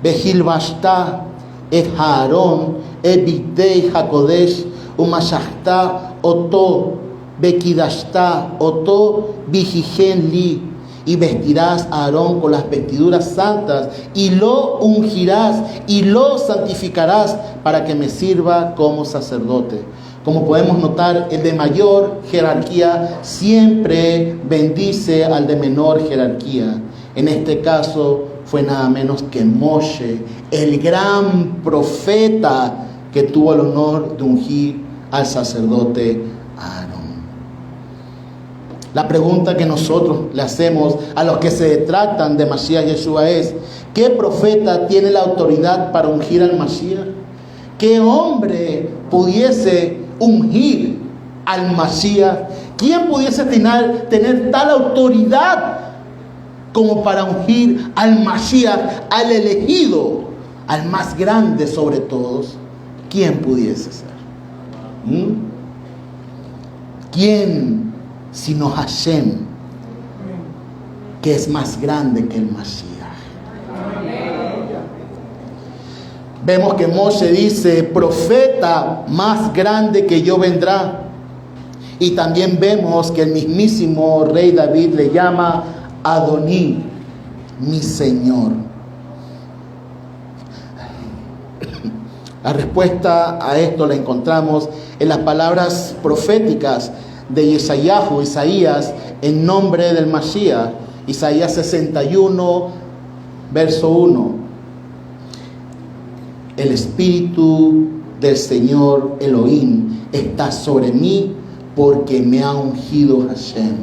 Behilvashta et Aarón et bitei hakodesh umashachta oto bekidashta oto bijijen li. Y vestirás a Aarón con las vestiduras santas, y lo ungirás y lo santificarás para que me sirva como sacerdote. Como podemos notar, el de mayor jerarquía siempre bendice al de menor jerarquía. En este caso fue nada menos que Moshe, el gran profeta que tuvo el honor de ungir al sacerdote Aarón. La pregunta que nosotros le hacemos a los que se tratan de Mashiach Yeshua es: ¿qué profeta tiene la autoridad para ungir al Mashiach? ¿Qué hombre pudiese ungir al Mashiach? ¿Quién pudiese tener tal autoridad como para ungir al Mashiach, al elegido, al más grande sobre todos? ¿Quién pudiese ser? ¿Quién sino Hashem, que es más grande que el Mashiach? Vemos que Moshe dice: profeta más grande que yo vendrá. Y también vemos que el mismísimo rey David le llama Adoní, mi Señor. La respuesta a esto la encontramos en las palabras proféticas de Isaías en nombre del Mashiach. Isaías 61, verso 1. El Espíritu del Señor Elohim está sobre mí, porque me ha ungido Hashem.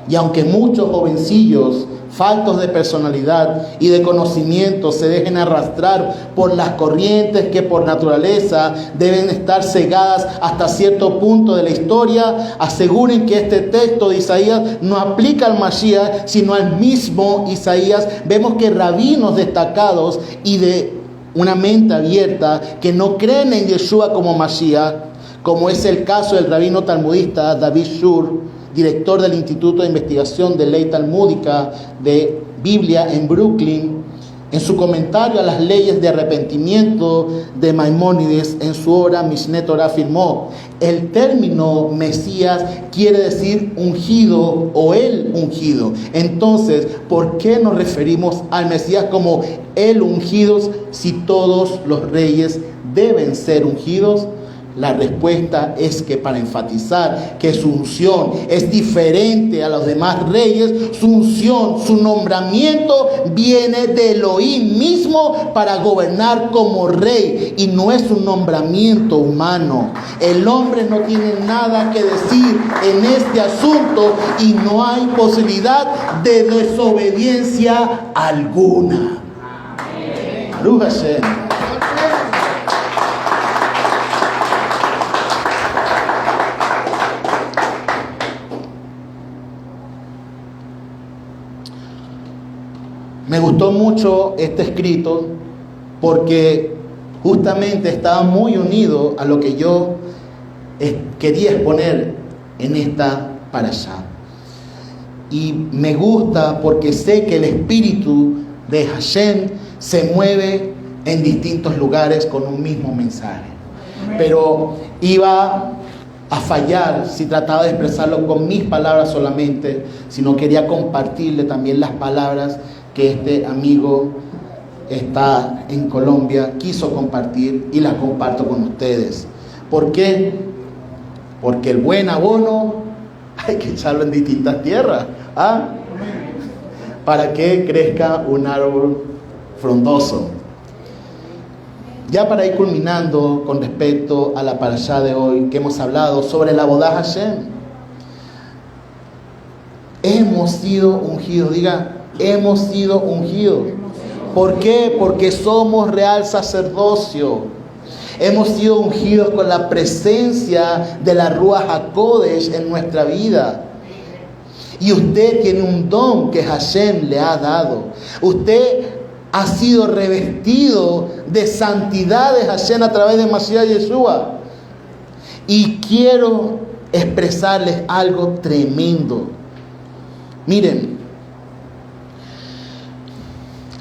Y aunque muchos jovencillos faltos de personalidad y de conocimiento se dejen arrastrar por las corrientes que por naturaleza deben estar cegadas hasta cierto punto de la historia, aseguren que este texto de Isaías no aplica al Mashiach, sino al mismo Isaías. Vemos que rabinos destacados y de una mente abierta que no creen en Yeshua como Mashiach, como es el caso del rabino talmudista David Shur, director del Instituto de Investigación de Ley Talmúdica de Biblia en Brooklyn, en su comentario a las leyes de arrepentimiento de Maimónides en su obra Mishneh Torah, afirmó: el término Mesías quiere decir ungido o el ungido. Entonces, ¿por qué nos referimos al Mesías como el ungido si todos los reyes deben ser ungidos? La respuesta es que para enfatizar que su unción es diferente a los demás reyes, su unción, su nombramiento viene de Elohim mismo para gobernar como rey, y no es un nombramiento humano. El hombre no tiene nada que decir en este asunto y no hay posibilidad de desobediencia alguna. Baruch Hashem. Me gustó mucho este escrito porque justamente estaba muy unido a lo que yo quería exponer en esta parashá. Y me gusta porque sé que el espíritu de Hashem se mueve en distintos lugares con un mismo mensaje. Pero iba a fallar si trataba de expresarlo con mis palabras solamente, sino quería compartirle también las palabras que este amigo está en Colombia quiso compartir, y las comparto con ustedes. ¿Por qué? Porque el buen abono hay que echarlo en distintas tierras, para que crezca un árbol frondoso. Ya para ir culminando con respecto a la parashá de hoy, que hemos hablado sobre la Avodat Hashem, hemos sido ungidos. Diga: hemos sido ungidos. ¿Por qué? Porque somos real sacerdocio. Hemos sido ungidos con la presencia de la Ruach HaKodesh en nuestra vida. Y usted tiene un don que Hashem le ha dado. Usted ha sido revestido de santidad de Hashem a través de Mashiach Yeshua. Y quiero expresarles algo tremendo. Miren,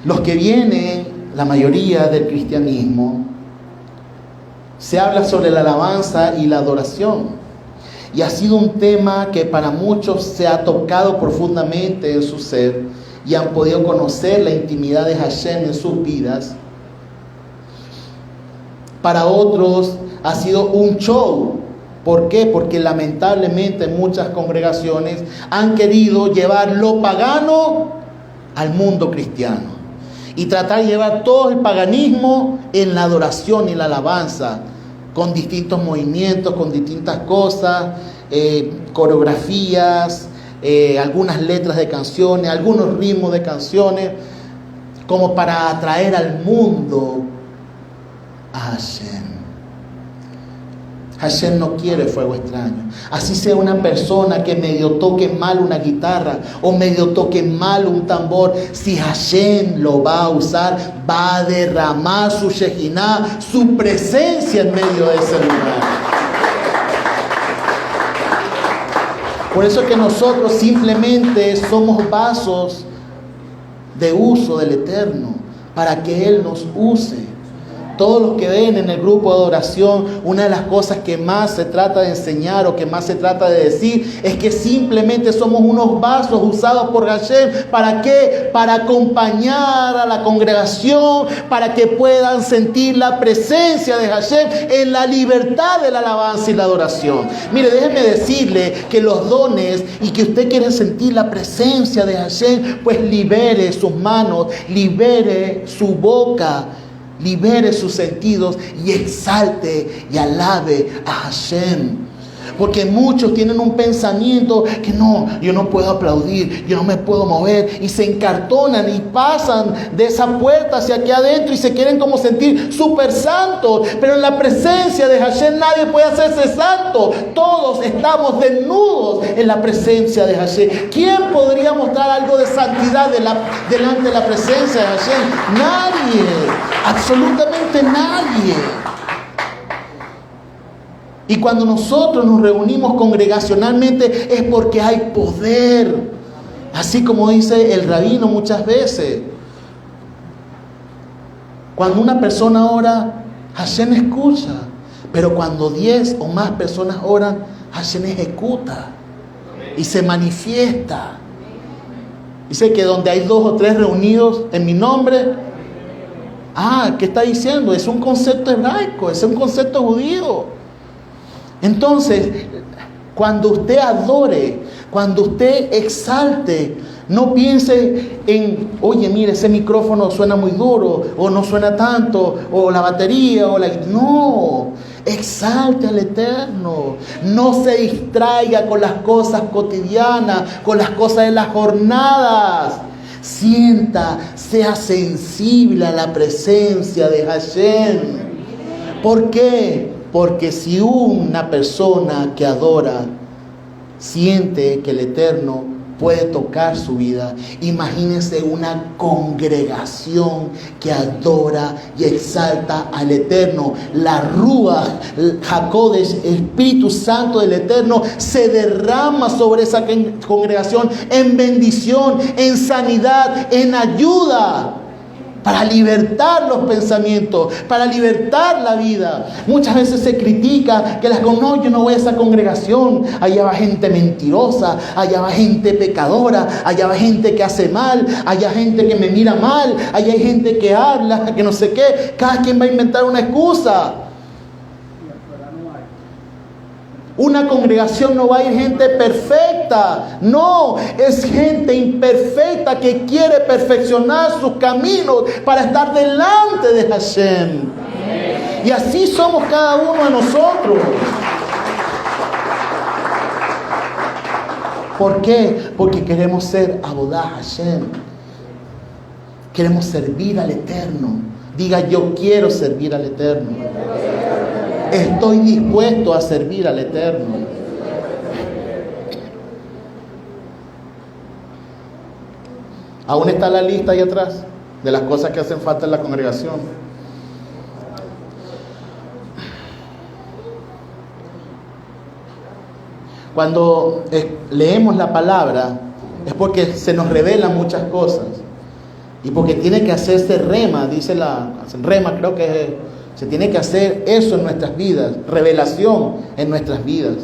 los que vienen, la mayoría del cristianismo, se habla sobre la alabanza y la adoración. Y ha sido un tema que para muchos se ha tocado profundamente en su ser y han podido conocer la intimidad de Hashem en sus vidas. Para otros ha sido un show. ¿Por qué? Porque lamentablemente muchas congregaciones han querido llevar lo pagano al mundo cristiano y tratar de llevar todo el paganismo en la adoración y la alabanza, con distintos movimientos, con distintas cosas, coreografías, algunas letras de canciones, algunos ritmos de canciones, como para atraer al mundo a Hashem. Hashem no quiere fuego extraño. Así sea una persona que medio toque mal una guitarra o medio toque mal un tambor, si Hashem lo va a usar, va a derramar su Shekinah, su presencia en medio de ese lugar. Por eso es que nosotros simplemente somos vasos de uso del Eterno, para que Él nos use. Todos los que ven en el grupo de adoración, una de las cosas que más se trata de enseñar o que más se trata de decir es que simplemente somos unos vasos usados por Hashem. ¿Para qué? Para acompañar a la congregación, para que puedan sentir la presencia de Hashem en la libertad de la alabanza y la adoración. Mire, déjeme decirle que los dones y que usted quiere sentir la presencia de Hashem, pues libere sus manos, libere su boca, libere sus sentidos y exalte y alabe a Hashem. Porque muchos tienen un pensamiento que no, yo no puedo aplaudir, yo no me puedo mover, y se encartonan y pasan de esa puerta hacia aquí adentro y se quieren como sentir súper santos. Pero en la presencia de Hashem nadie puede hacerse santo. Todos estamos desnudos en la presencia de Hashem. ¿Quién podría mostrar algo de santidad delante de la presencia de Hashem? Nadie, absolutamente nadie. Y cuando nosotros nos reunimos congregacionalmente es porque hay poder. Así como dice el rabino muchas veces. Cuando una persona ora, Hashem escucha. Pero cuando 10 o más personas oran, Hashem ejecuta y se manifiesta. Dice que donde hay 2 o 3 reunidos en mi nombre. ¿Qué está diciendo? Es un concepto hebraico, es un concepto judío. Entonces, cuando usted adore, cuando usted exalte, no piense en, oye, mire, ese micrófono suena muy duro, o no suena tanto, o la batería, no, exalte al Eterno. No se distraiga con las cosas cotidianas, con las cosas de las jornadas. Sienta, sea sensible a la presencia de Hashem. ¿Por qué? Porque si una persona que adora siente que el Eterno puede tocar su vida, imagínense una congregación que adora y exalta al Eterno. La Ruach HaKodesh, Espíritu Santo del Eterno, se derrama sobre esa congregación en bendición, en sanidad, en ayuda, para libertar los pensamientos, para libertar la vida. Muchas veces se critica que no, yo no voy a esa congregación, allá va gente mentirosa, allá va gente pecadora, allá va gente que hace mal, allá hay gente que me mira mal, allá hay gente que habla, que no sé qué. Cada quien va a inventar una excusa. Una congregación no va a ir gente perfecta, no, es gente imperfecta que quiere perfeccionar sus caminos para estar delante de Hashem. Y así somos cada uno de nosotros. ¿Por qué? Porque queremos ser Abodá Hashem. Queremos servir al Eterno. Diga, yo quiero servir al Eterno. Estoy dispuesto a servir al Eterno. Aún está la lista ahí atrás de las cosas que hacen falta en la congregación. Cuando leemos la palabra, es porque se nos revelan muchas cosas. Y porque tiene que hacerse rema, dice rema, creo que se tiene que hacer eso en nuestras vidas, revelación en nuestras vidas.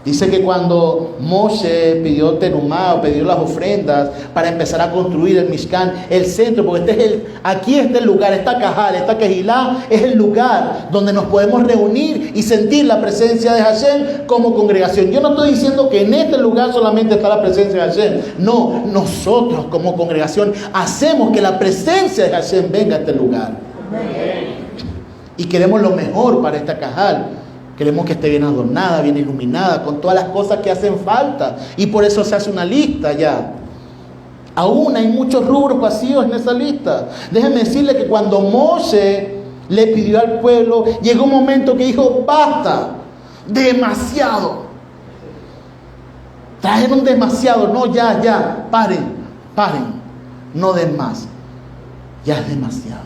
Dice que cuando Moshe pidió Terumá, o pidió las ofrendas para empezar a construir el Mishkan, el centro, porque aquí está el lugar, esta Cajal, esta Kehilá, es el lugar donde nos podemos reunir y sentir la presencia de Hashem como congregación. Yo no estoy diciendo que en este lugar solamente está la presencia de Hashem. No, nosotros como congregación hacemos que la presencia de Hashem venga a este lugar. Y queremos lo mejor para esta Cajal. Queremos que esté bien adornada, bien iluminada, con todas las cosas que hacen falta. Y por eso se hace una lista ya. Aún hay muchos rubros vacíos en esa lista. Déjenme decirle que cuando Moshe le pidió al pueblo, llegó un momento que dijo, basta, demasiado. Trajeron demasiado. No, ya, paren, no den más. Ya es demasiado.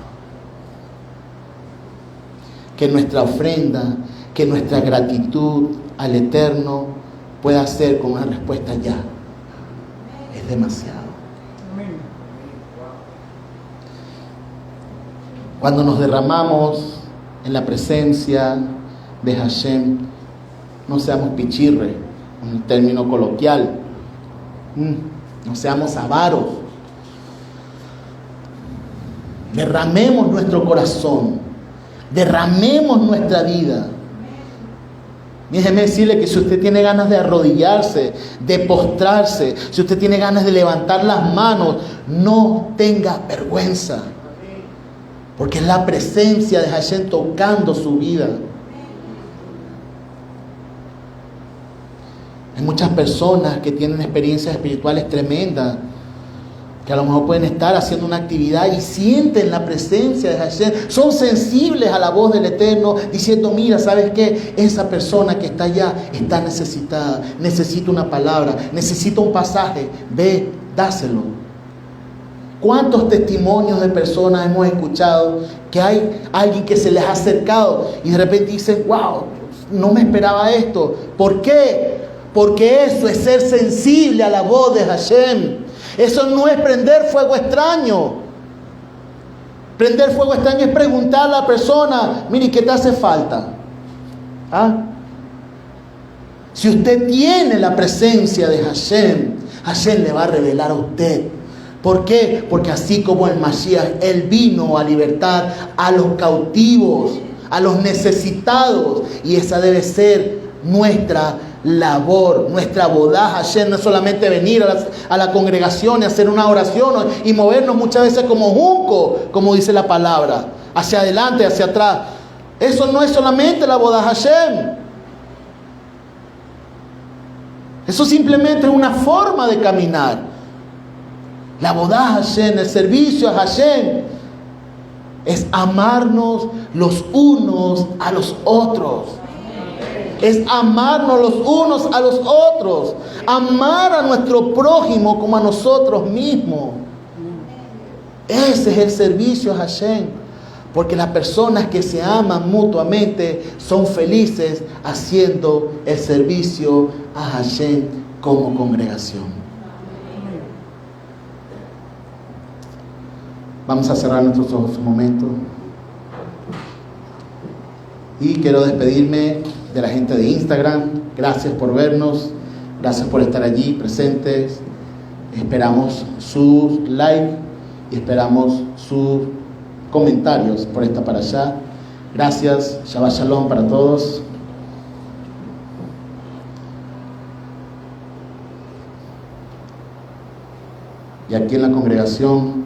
Que nuestra ofrenda, que nuestra gratitud al Eterno pueda ser con una respuesta ya. Es demasiado. Cuando nos derramamos en la presencia de Hashem, no seamos pichirre, un término coloquial. No seamos avaros. Derramemos nuestro corazón. Derramemos nuestra vida. Déjeme decirle que si usted tiene ganas de arrodillarse, de postrarse, si usted tiene ganas de levantar las manos, no tenga vergüenza. Porque es la presencia de Hashem tocando su vida. Hay muchas personas que tienen experiencias espirituales tremendas, que a lo mejor pueden estar haciendo una actividad y sienten la presencia de Hashem. Son sensibles a la voz del Eterno, diciendo, mira, ¿sabes qué? Esa persona que está allá está necesitada, necesita una palabra, necesita un pasaje. Ve, dáselo. ¿Cuántos testimonios de personas hemos escuchado que hay alguien que se les ha acercado y de repente dicen, wow, no me esperaba esto? ¿Por qué? Porque eso es ser sensible a la voz de Hashem. Eso no es prender fuego extraño. Prender fuego extraño es preguntar a la persona, mire, ¿qué te hace falta? Si usted tiene la presencia de Hashem, Hashem le va a revelar a usted. ¿Por qué? Porque así como el Mashiach, Él vino a libertar a los cautivos, a los necesitados. Y esa debe ser nuestra labor, nuestra boda. Hashem no es solamente venir a la congregación y hacer una oración y movernos muchas veces como junco, como dice la palabra, hacia adelante, hacia atrás. Eso no es solamente la boda Hashem. Eso simplemente es una forma de caminar. La boda Hashem, el servicio a Hashem, es amarnos los unos a los otros. Es amarnos los unos a los otros. Amar a nuestro prójimo como a nosotros mismos. Ese es el servicio a Hashem. Porque las personas que se aman mutuamente son felices haciendo el servicio a Hashem como congregación. Vamos a cerrar nuestros ojos un momento. Y quiero despedirme de la gente de Instagram. Gracias por vernos. Gracias por estar allí presentes. Esperamos sus likes y esperamos sus comentarios por esta parashá. Gracias. Shabbat Shalom para todos. Y aquí en la congregación